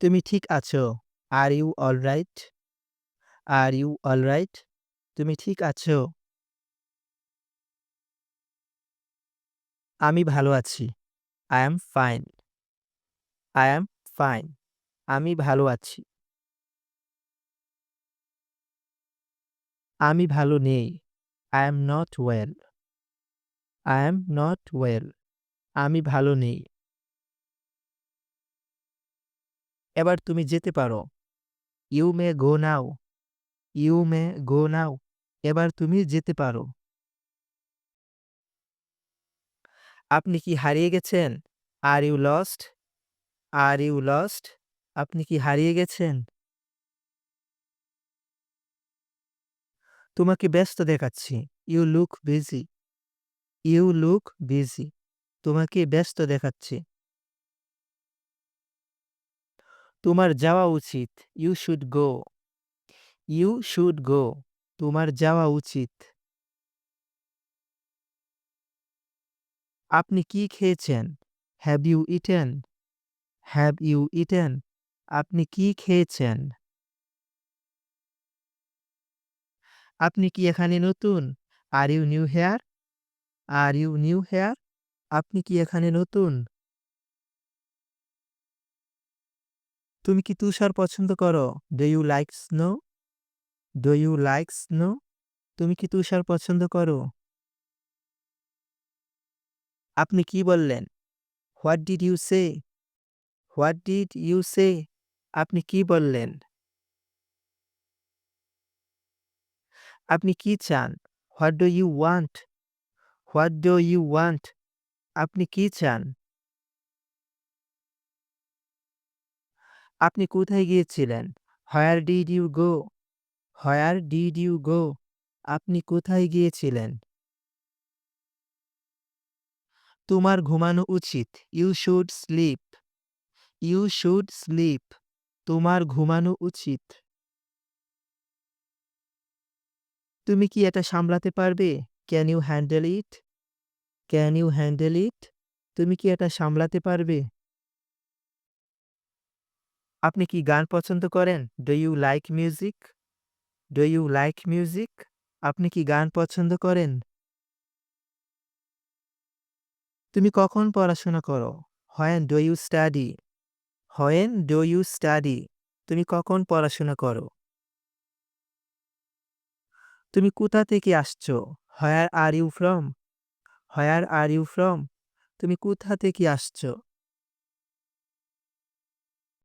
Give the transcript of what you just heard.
তুমি ঠিক আছো? Are you alright? Are you alright? তুমি ঠিক আছো? আমি ভালো আছি। I am fine. I am fine. আমি ভালো আছি। আমি ভালো নেই। I am not well. I am not well. আমি ভালো নেই। এবার তুমি যেতে পারো। You may go now. You may go now. এবার তুমি যেতে পারো। আপনি কি হারিয়ে গেছেন? Are you lost? Are you lost? আপনি কি হারিয়ে গেছেন? তোমাকে ব্যস্ত দেখাচ্ছি। You look busy. You look busy. তোমাকে ব্যস্ত দেখাচ্ছে। তোমার যাওয়া উচিত। You should go. You should go. তোমার যাওয়া উচিত। আপনি কি খেয়েছেন? Have you eaten? Have you eaten? আপনি কি খেয়েছেন? আপনি কি এখানে নতুন? Are you new here? Are you new here? আপনি কি এখানে নতুন? তুমি কি তুষার পছন্দ করো? Do you like snow? Do you like snow? তুমি কি তুষার পছন্দ করো? আপনি কি বললেন? What did you say? What did you say? আপনি কি বললেন? আপনি কি চান? What do you want? What do you want? আপনি কি চান? আপনি কোথায় গিয়েছিলেন? Where did you go? Where did you go? আপনি কোথায় গিয়েছিলেন? তোমার ঘুমানো উচিত। You should sleep. You should sleep. তোমার ঘুমানো উচিত। তুমি কি এটা সামলাতে পারবে? Can you handle it? Can you handle it? তুমি কি এটা সামলাতে পারবে? আপনি কি গান পছন্দ করেন? Do you like music? Do you like music? আপনি কি গান পছন্দ করেন? তুমি কখন পড়াশোনা করো? When do you study? When do you study? তুমি কখন পড়াশোনা করো? তুমি কোথা থেকে আসছো? Where are you from? Where are you from? তুমি কোথা থেকে আসছো?